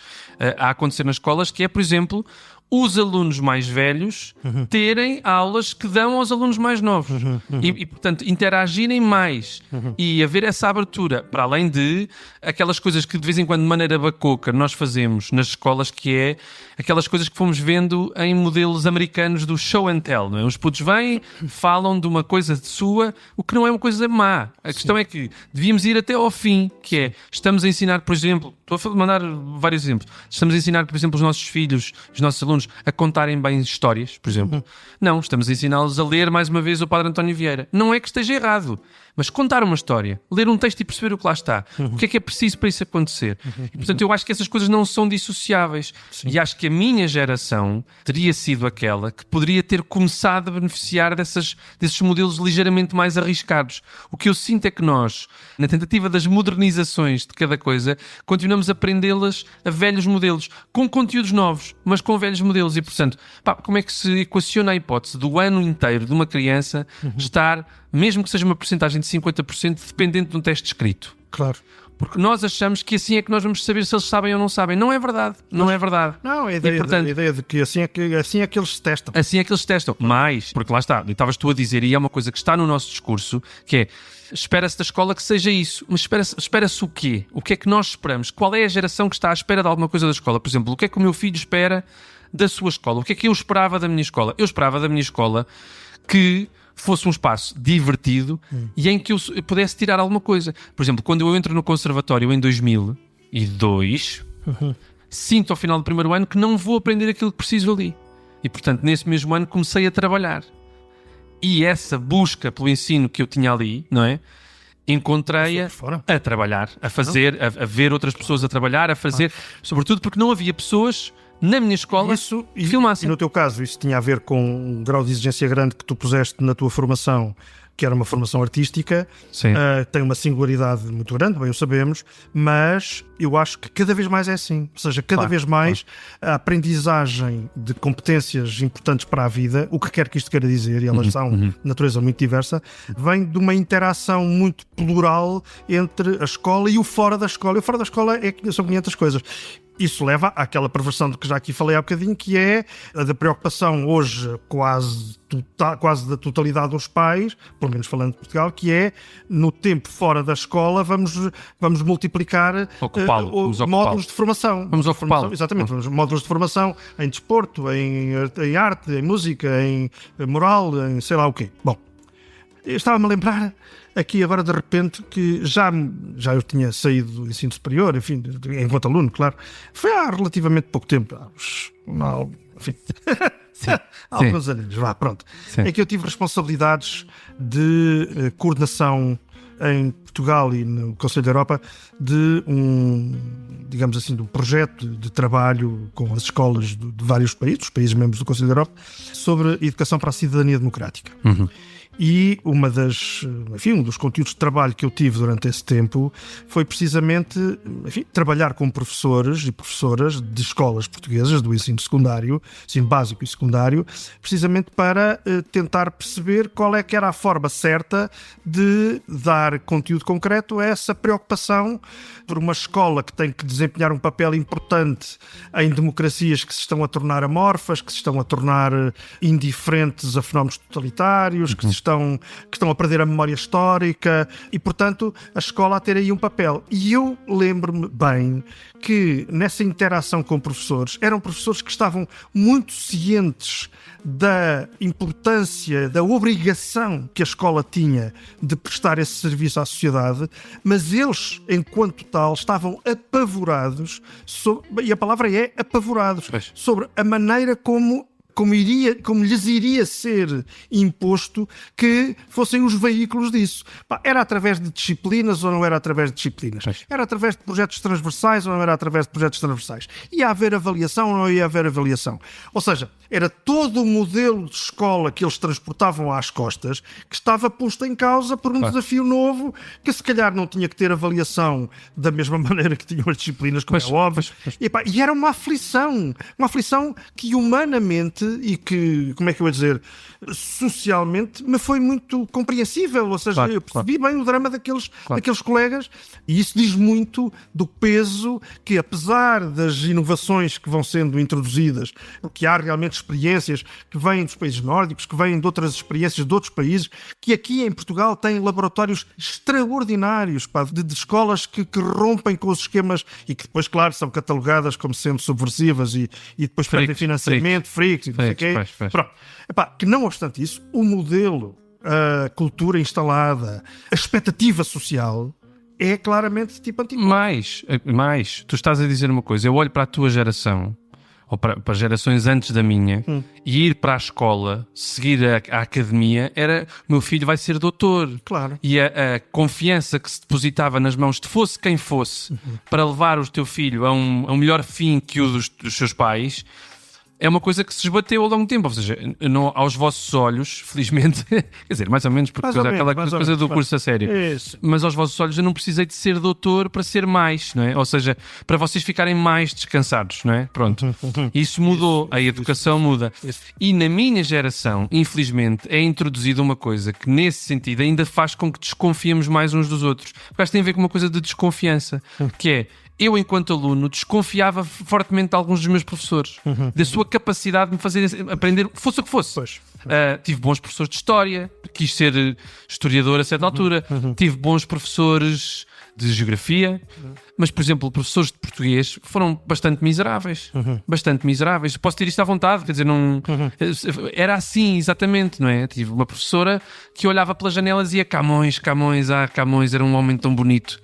Speaker 1: a acontecer nas escolas, que é, por exemplo, os alunos mais velhos terem aulas que dão aos alunos mais novos e, portanto, interagirem mais e haver essa abertura, para além de aquelas coisas que de vez em quando de maneira bacoca nós fazemos nas escolas, que é aquelas coisas que fomos vendo em modelos americanos do show and tell, não é? Os putos vêm, falam de uma coisa sua, o que não é uma coisa má. A questão é que devíamos ir até ao fim, que é, estamos a ensinar, por exemplo, estou a mandar vários exemplos, estamos a ensinar, por exemplo, os nossos filhos, os nossos alunos a contarem bem histórias, por exemplo. Não, estamos a ensiná-los a ler mais uma vez o Padre António Vieira. Não é que esteja errado, mas contar uma história, ler um texto e perceber o que lá está, o que é preciso para isso acontecer. E, portanto, eu acho que essas coisas não são dissociáveis. E acho que a minha geração teria sido aquela que poderia ter começado a beneficiar desses modelos ligeiramente mais arriscados. O que eu sinto é que nós, na tentativa das modernizações de cada coisa, continuamos a prendê-las a velhos modelos, com conteúdos novos, mas com velhos modelos. E, portanto, como é que se equaciona a hipótese do ano inteiro de uma criança estar, mesmo que seja uma porcentagem de 50%, dependente de um teste escrito?
Speaker 2: Claro.
Speaker 1: Porque nós achamos que assim é que nós vamos saber se eles sabem ou não sabem. Não é verdade. Não é verdade.
Speaker 2: Não, a ideia de que assim é que eles se testam.
Speaker 1: Assim é que eles se testam. Mas, porque lá está, estavas tu a dizer, e é uma coisa que está no nosso discurso, que é, espera-se da escola que seja isso. Mas espera-se o quê? O que é que nós esperamos? Qual é a geração que está à espera de alguma coisa da escola? Por exemplo, o que é que o meu filho espera da sua escola? O que é que eu esperava da minha escola? Eu esperava da minha escola que fosse um espaço divertido e em que eu pudesse tirar alguma coisa. Por exemplo, quando eu entro no conservatório em 2002, sinto ao final do primeiro ano que não vou aprender aquilo que preciso ali. E, portanto, nesse mesmo ano comecei a trabalhar. E essa busca pelo ensino que eu tinha ali, não é? Encontrei-a a trabalhar, a fazer, a ver outras pessoas a trabalhar, a fazer, sobretudo porque não havia pessoas na minha escola que filmassem.
Speaker 2: E no teu caso, isso tinha a ver com um grau de exigência grande que tu puseste na tua formação, que era uma formação artística. Tem uma singularidade muito grande, bem o sabemos, mas eu acho que cada vez mais é assim. Ou seja, cada vez mais a aprendizagem de competências importantes para a vida, o que quer que isto queira dizer, e elas são de natureza muito diversa, vem de uma interação muito plural entre a escola e o fora da escola. E o fora da escola são 500 coisas. Isso leva àquela perversão de que já aqui falei há bocadinho, que é a da preocupação hoje quase da totalidade dos pais, pelo menos falando de Portugal, que é, no tempo fora da escola, vamos multiplicar módulos de formação.
Speaker 1: Vamos ocupá-lo.
Speaker 2: Exatamente, módulos de formação em desporto, em arte, em música, em moral, em sei lá o quê. Bom, eu estava-me a lembrar aqui agora de repente que já eu tinha saído do ensino superior, enfim, enquanto aluno, claro. Foi há relativamente pouco tempo, enfim, há alguns anos, pronto. É que eu tive responsabilidades de coordenação em Portugal e no Conselho da Europa de digamos assim, de um projeto de trabalho com as escolas de vários países, os países membros do Conselho da Europa, sobre educação para a cidadania democrática. E um dos conteúdos de trabalho que eu tive durante esse tempo foi precisamente, trabalhar com professores e professoras de escolas portuguesas do ensino secundário, ensino básico e secundário, precisamente para tentar perceber qual é que era a forma certa de dar conteúdo concreto a essa preocupação por uma escola que tem que desempenhar um papel importante em democracias que se estão a tornar amorfas, que se estão a tornar indiferentes a fenómenos totalitários, que estão a perder a memória histórica e, portanto, a escola a ter aí um papel. E eu lembro-me bem que nessa interação com professores, eram professores que estavam muito cientes da importância, da obrigação que a escola tinha de prestar esse serviço à sociedade, mas eles, enquanto tal, estavam apavorados, e a palavra é apavorados, sobre a maneira como como lhes iria ser imposto que fossem os veículos disso. Era através de disciplinas ou não era através de disciplinas? Era através de projetos transversais ou não era através de projetos transversais? Ia haver avaliação ou não ia haver avaliação? Ou seja, era todo o modelo de escola que eles transportavam às costas que estava posto em causa por um desafio novo, que se calhar não tinha que ter avaliação da mesma maneira que tinham as disciplinas, como é óbvio. E era uma aflição que humanamente e que, como é que eu ia dizer, socialmente me foi muito compreensível. Ou seja, eu percebi bem o drama daqueles colegas, e isso diz muito do peso que, apesar das inovações que vão sendo introduzidas, que há realmente experiências que vêm dos países nórdicos, que vêm de outras experiências de outros países, que aqui em Portugal têm laboratórios extraordinários, de escolas que rompem com os esquemas e que depois, claro, são catalogadas como sendo subversivas e depois perdem financiamento, freaks e não sei o quê. Pronto. Que não obstante isso, o modelo, a cultura instalada, a expectativa social é claramente tipo antigo.
Speaker 1: Mais, tu estás a dizer uma coisa, eu olho para a tua geração, ou para gerações antes da minha, e ir para a escola, seguir a academia, era, meu filho vai ser doutor.
Speaker 2: Claro.
Speaker 1: E a confiança que se depositava nas mãos de fosse quem fosse, para levar o teu filho a um melhor fim que o dos seus pais, é uma coisa que se esbateu ao longo do tempo. Ou seja, aos vossos olhos, felizmente, quer dizer, mais ou menos, porque aquela coisa do curso a sério. Mas aos vossos olhos eu não precisei de ser doutor para ser mais, não é? Ou seja, para vocês ficarem mais descansados, não é? Pronto. Isso mudou, a educação muda. E na minha geração, infelizmente, é introduzida uma coisa que, nesse sentido, ainda faz com que desconfiemos mais uns dos outros. Porque acho que tem a ver com uma coisa de desconfiança, que é, eu, enquanto aluno, desconfiava fortemente de alguns dos meus professores, da sua capacidade de me fazer aprender, fosse o que fosse. Tive bons professores de história, quis ser historiador a certa altura, tive bons professores de geografia, mas, por exemplo, professores de português foram bastante miseráveis. Bastante miseráveis. Posso ter isto à vontade, quer dizer, não... Era assim, exatamente, não é? Tive uma professora que olhava pelas janelas e dizia Camões, era um homem tão bonito.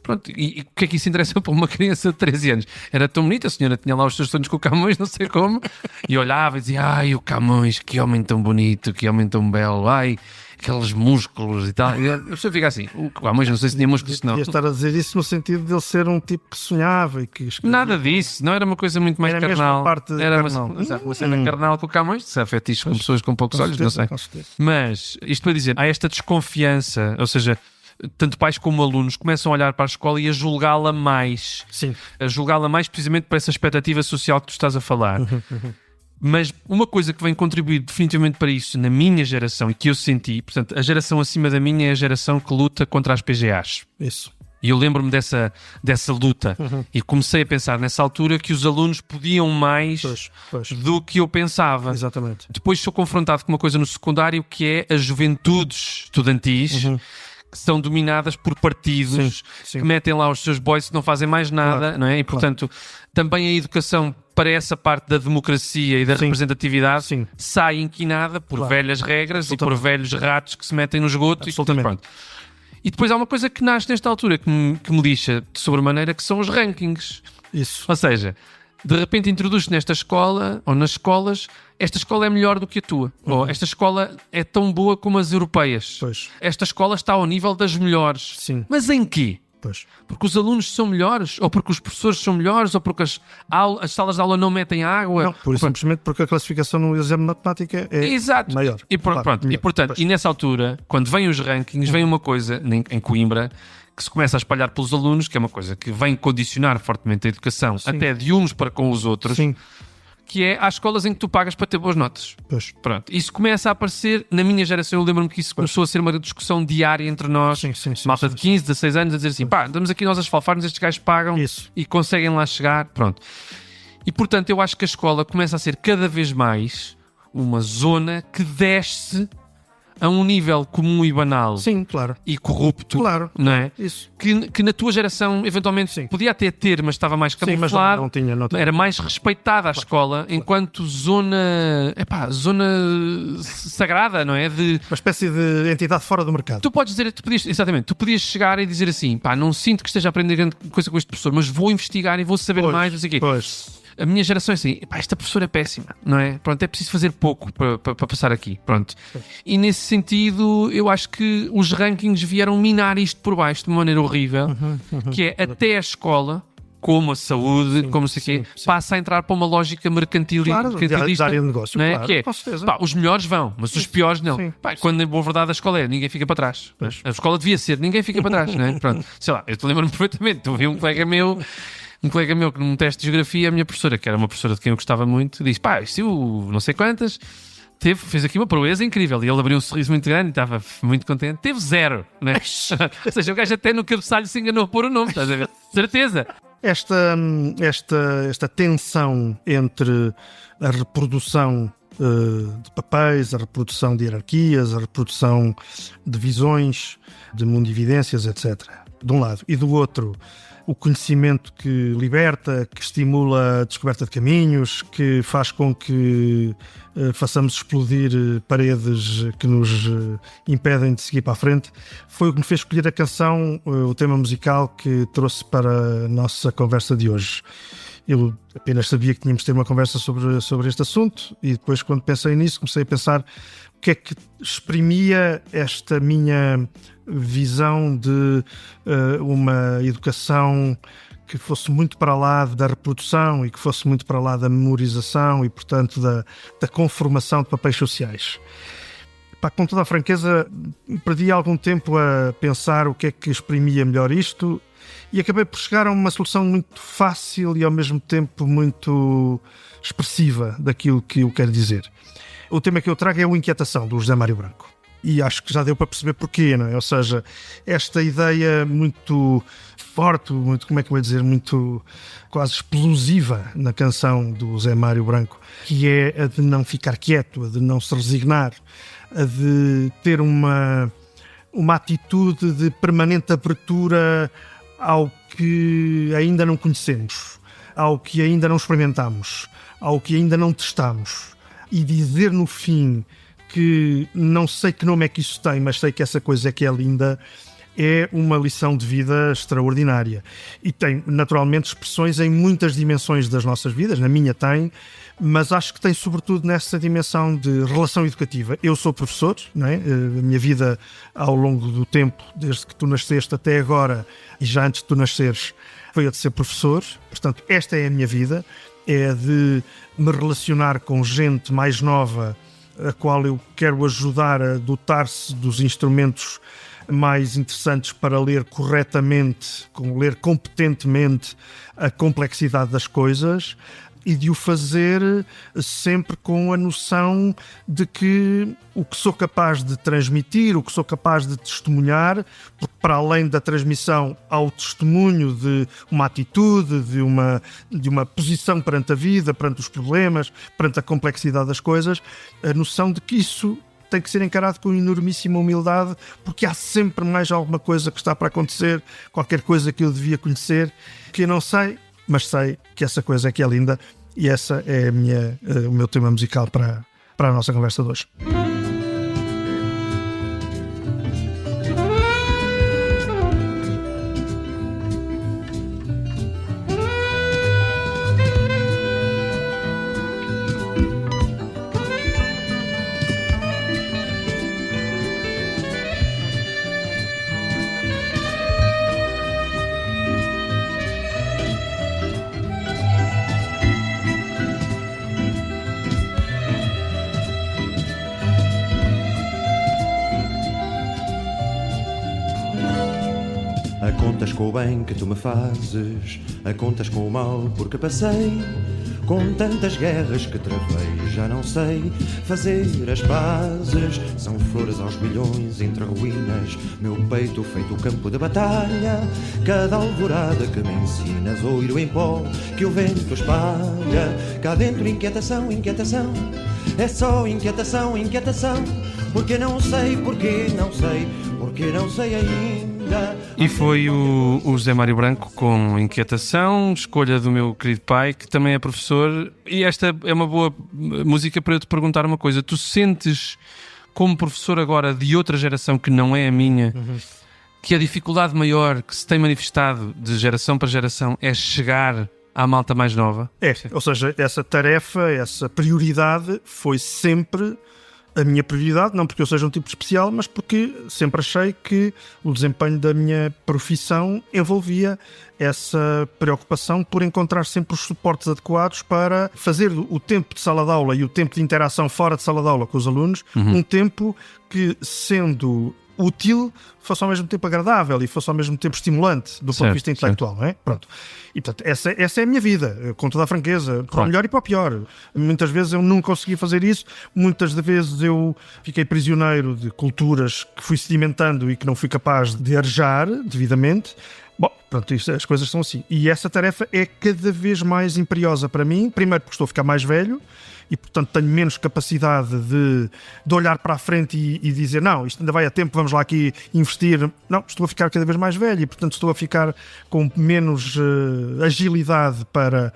Speaker 1: Pronto, e o que é que isso interessa para uma criança de 13 anos? Era tão bonita, a senhora tinha lá os seus sonhos com o Camões, não sei como, e olhava e dizia, ai, o Camões, que homem tão bonito, que homem tão belo, ai, aqueles músculos e tal. E a pessoa fica assim, o Camões não sei se tinha músculos, não.
Speaker 2: Devia estar a dizer isso no sentido de ele ser um tipo que sonhava e que escrevia.
Speaker 1: Nada disso, não era uma coisa muito mais carnal. Era uma cena carnal com o Camões, se é fetiche com pessoas com poucos olhos, não sei. Mas, isto para dizer, há esta desconfiança, ou seja, tanto pais como alunos começam a olhar para a escola e a julgá-la mais.
Speaker 2: Sim.
Speaker 1: A julgá-la mais precisamente por essa expectativa social que tu estás a falar. Mas uma coisa que vem contribuir definitivamente para isso na minha geração e que eu senti, portanto, a geração acima da minha é a geração que luta contra as PGAs.
Speaker 2: Isso.
Speaker 1: E eu lembro-me dessa luta e comecei a pensar nessa altura que os alunos podiam mais do que eu pensava.
Speaker 2: Exatamente.
Speaker 1: Depois sou confrontado com uma coisa no secundário que é as juventudes estudantis, que são dominadas por partidos que metem lá os seus boys que não fazem mais nada, não é? E, portanto, também a educação para essa parte da democracia e da representatividade sai inquinada por velhas regras e por velhos ratos que se metem no esgoto. E depois há uma coisa que nasce nesta altura que me lixa de sobremaneira, que são os rankings.
Speaker 2: Isso.
Speaker 1: Ou seja, de repente introduz-te nesta escola, ou nas escolas, esta escola é melhor do que a tua. Ou esta escola é tão boa como as europeias. Esta escola está ao nível das melhores.
Speaker 2: Sim.
Speaker 1: Mas em quê? Porque os alunos são melhores? Ou porque os professores são melhores? Ou porque as salas de aula não metem água?
Speaker 2: Não, simplesmente porque a classificação no exame de matemática é maior.
Speaker 1: E, portanto, e nessa altura, quando vêm os rankings, vem uma coisa em Coimbra que se começa a espalhar pelos alunos, que é uma coisa que vem condicionar fortemente a educação, até de uns para com os outros, que é às escolas em que tu pagas para ter boas notas. Pronto. Isso começa a aparecer, na minha geração, eu lembro-me que isso começou a ser uma discussão diária entre nós, malta de 15, 16 anos, a dizer assim, estamos aqui nós a esfalfar-nos, estes gajos pagam e conseguem lá chegar. Pronto. E, portanto, eu acho que a escola começa a ser cada vez mais uma zona que desce a um nível comum e banal e corrupto, não é?
Speaker 2: Isso.
Speaker 1: Que na tua geração eventualmente podia até ter, mas estava mais camuflado,
Speaker 2: mas não tinha.
Speaker 1: Era mais respeitada a escola enquanto zona sagrada, não é?
Speaker 2: Uma espécie de entidade fora do mercado.
Speaker 1: Tu podes dizer, tu podias chegar e dizer assim, não sinto que esteja a aprender grande coisa com este professor, mas vou investigar e vou saber mais, não sei o quê. A minha geração é assim, esta professora é péssima, não é? Pronto, é preciso fazer pouco para passar aqui, pronto. E nesse sentido, eu acho que os rankings vieram minar isto por baixo de uma maneira horrível, que é até a escola, como a saúde, como não sei o quê, passa a entrar para uma lógica mercantilista,
Speaker 2: da área de negócio,
Speaker 1: não é?
Speaker 2: claro,
Speaker 1: Que é,
Speaker 2: com certeza.
Speaker 1: os melhores vão, mas os piores não. Quando, na boa verdade, a escola é, ninguém fica para trás. A escola devia ser, ninguém fica para trás, não é? Pronto, sei lá, eu te lembro-me perfeitamente, tu vi um colega meu que num teste de geografia, a minha professora, que era uma professora de quem eu gostava muito, disse, isto eu não sei quantas, fez aqui uma proeza incrível, e ele abriu um sorriso muito grande e estava muito contente. Teve 0, né? Ou seja, o gajo até no cabeçalho se enganou a pôr o nome, estás a ver? Certeza.
Speaker 2: Esta tensão entre a reprodução de papéis, a reprodução de hierarquias, a reprodução de visões, de mundividências, etc. De um lado. E do outro, o conhecimento que liberta, que estimula a descoberta de caminhos, que faz com que façamos explodir paredes que nos impedem de seguir para a frente, foi o que me fez escolher a canção, o tema musical que trouxe para a nossa conversa de hoje. Eu apenas sabia que tínhamos de ter uma conversa sobre este assunto e depois, quando pensei nisso, comecei a pensar o que é que exprimia esta minha visão de uma educação que fosse muito para lá da reprodução e que fosse muito para lá da memorização e, portanto, da conformação de papéis sociais. Com toda a franqueza, perdi algum tempo a pensar o que é que exprimia melhor isto e acabei por chegar a uma solução muito fácil e, ao mesmo tempo, muito expressiva daquilo que eu quero dizer. O tema que eu trago é o Inquietação, do José Mário Branco. E acho que já deu para perceber porquê, não é? Ou seja, esta ideia muito forte, muito, como é que eu vou dizer, muito quase explosiva na canção do José Mário Branco, que é a de não ficar quieto, a de não se resignar, a de ter uma atitude de permanente abertura ao que ainda não conhecemos, ao que ainda não experimentamos, ao que ainda não testamos. E dizer no fim que não sei que nome é que isso tem, mas sei que essa coisa é que é linda, é uma lição de vida extraordinária. E tem, naturalmente, expressões em muitas dimensões das nossas vidas, na minha tem, mas acho que tem sobretudo nessa dimensão de relação educativa. Eu sou professor, não é? A minha vida ao longo do tempo, desde que tu nasceste até agora, e já antes de tu nasceres, foi a de ser professor. Portanto, esta é a minha vida, é a de me relacionar com gente mais nova, a qual eu quero ajudar a dotar-se dos instrumentos mais interessantes para ler corretamente, ler competentemente a complexidade das coisas e de o fazer sempre com a noção de que o que sou capaz de transmitir, o que sou capaz de testemunhar, porque para além da transmissão há o testemunho de uma atitude, de uma posição perante a vida, perante os problemas, perante a complexidade das coisas, a noção de que isso tem que ser encarado com enormíssima humildade, porque há sempre mais alguma coisa que está para acontecer, qualquer coisa que eu devia conhecer, que eu não sei, mas sei que essa coisa é que é linda, e essa é o meu tema musical para a nossa conversa de hoje.
Speaker 3: A contas com o bem que tu me fazes, a contas com o mal porque passei, com tantas guerras que travei, já não sei fazer as pazes. São flores aos bilhões entre ruínas, meu peito feito campo de batalha. Cada alvorada que me ensinas, oiro em pó que o vento espalha. Cá dentro inquietação, inquietação, é só inquietação, inquietação. Porque não sei, porque não sei, porque não sei ainda.
Speaker 1: E foi o José Mário Branco com Inquietação, escolha do meu querido pai, que também é professor. E esta é uma boa música para eu te perguntar uma coisa. Tu sentes, como professor agora de outra geração que não é a minha, que a dificuldade maior que se tem manifestado de geração para geração é chegar à malta mais nova.
Speaker 2: Ou seja, essa tarefa, essa prioridade foi sempre a minha prioridade, não porque eu seja um tipo especial, mas porque sempre achei que o desempenho da minha profissão envolvia essa preocupação por encontrar sempre os suportes adequados para fazer o tempo de sala de aula e o tempo de interação fora de sala de aula com os alunos um tempo que, sendo útil, fosse ao mesmo tempo agradável e fosse ao mesmo tempo estimulante do ponto de vista intelectual, não é? Pronto. E, portanto, essa é a minha vida, com toda a franqueza, para o melhor e para o pior. Muitas vezes eu não consegui fazer isso, muitas vezes eu fiquei prisioneiro de culturas que fui sedimentando e que não fui capaz de arejar devidamente. Bom, pronto, as coisas são assim. E essa tarefa é cada vez mais imperiosa para mim, primeiro porque estou a ficar mais velho e, portanto, tenho menos capacidade de olhar para a frente e dizer, não, isto ainda vai a tempo, vamos lá aqui investir. Não, estou a ficar cada vez mais velho e, portanto, estou a ficar com menos agilidade para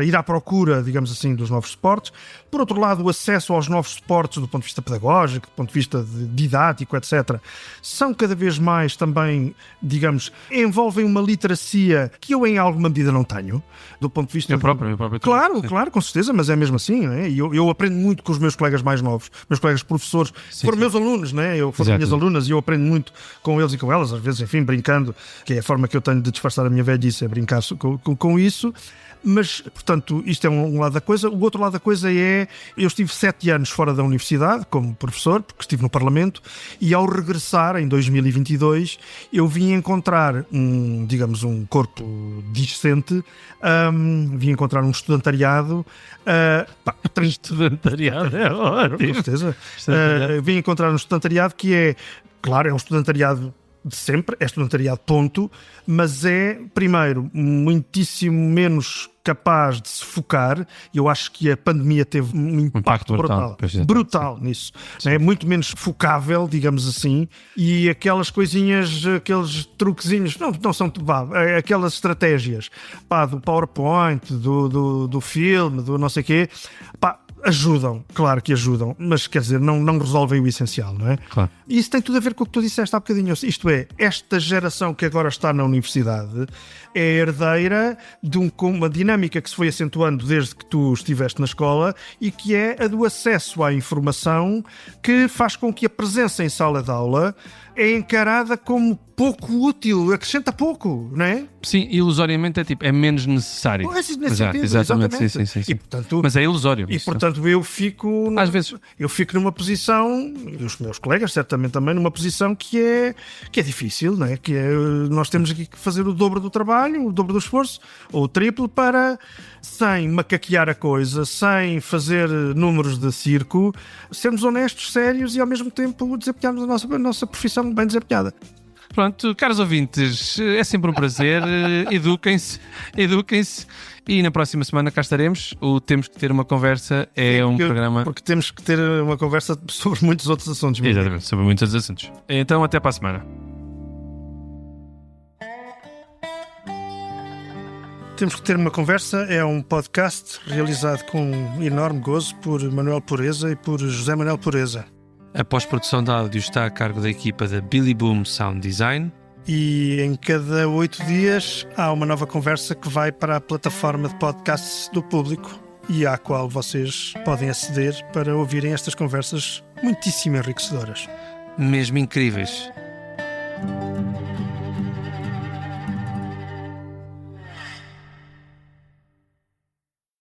Speaker 2: ir à procura, digamos assim, dos novos suportes. Por outro lado, o acesso aos novos suportes do ponto de vista pedagógico, do ponto de vista didático, etc., são cada vez mais também, digamos, envolvem uma literacia que eu em alguma medida não tenho, do ponto de vista...
Speaker 1: Eu próprio.
Speaker 2: Claro, com certeza, mas é mesmo assim, não é? E eu aprendo muito com os meus colegas mais novos, meus colegas professores, foram meus alunos, não é? Foram minhas alunas e eu aprendo muito com eles e com elas, às vezes, enfim, brincando, que é a forma que eu tenho de disfarçar a minha velhice, é brincar com isso. Mas, portanto, isto é um lado da coisa. O outro lado da coisa é, eu estive 7 anos fora da universidade como professor, porque estive no Parlamento, e ao regressar em 2022 eu vim encontrar um corpo discente, vim encontrar um estudantariado.
Speaker 1: Estudantariado é ótimo.
Speaker 2: Com certeza. Vim encontrar um estudantariado que é, claro, é um estudantariado de sempre, é estudantariado ponto, mas é, primeiro, muitíssimo menos capaz de se focar. Eu acho que a pandemia teve um impacto brutal nisso. É muito menos focável, digamos assim, e aquelas coisinhas, aqueles truquezinhos, não são aquelas estratégias do PowerPoint, do filme, do não sei o quê, ajudam, claro que ajudam, mas quer dizer, não resolvem o essencial, não é?
Speaker 1: Claro.
Speaker 2: E isso tem tudo a ver com o que tu disseste há bocadinho. Isto é, esta geração que agora está na universidade é herdeira de uma dinâmica que se foi acentuando desde que tu estiveste na escola e que é a do acesso à informação, que faz com que a presença em sala de aula é encarada como pouco útil, acrescenta pouco, não é?
Speaker 1: Sim, ilusoriamente é menos necessário.
Speaker 2: Exatamente.
Speaker 1: Sim.
Speaker 2: E, portanto,
Speaker 1: mas é ilusório.
Speaker 2: E, portanto, eu fico...
Speaker 1: Às vezes.
Speaker 2: Eu fico numa posição, e os meus colegas certamente também, numa posição que é difícil, não é? Que é, nós temos aqui que fazer o dobro do trabalho, o dobro do esforço, ou o triplo, para, sem macaquear a coisa, sem fazer números de circo, sermos honestos, sérios e, ao mesmo tempo, desempenharmos a nossa profissão bem desempenhada.
Speaker 1: Pronto, caros ouvintes, é sempre um prazer, eduquem-se e na próxima semana cá estaremos. O Temos que Ter uma Conversa é um programa...
Speaker 2: Porque temos que ter uma conversa sobre muitos outros assuntos.
Speaker 1: Exatamente, sobre muitos outros assuntos. Então, até para a semana.
Speaker 2: Temos que Ter uma Conversa é um podcast realizado com enorme gozo por Manuel Pureza e por José Manuel Pureza.
Speaker 1: A pós-produção de áudio está a cargo da equipa da Billy Boom Sound Design.
Speaker 2: E em cada 8 dias há uma nova conversa que vai para a plataforma de podcasts do Público e à qual vocês podem aceder para ouvirem estas conversas muitíssimo enriquecedoras.
Speaker 1: Mesmo incríveis.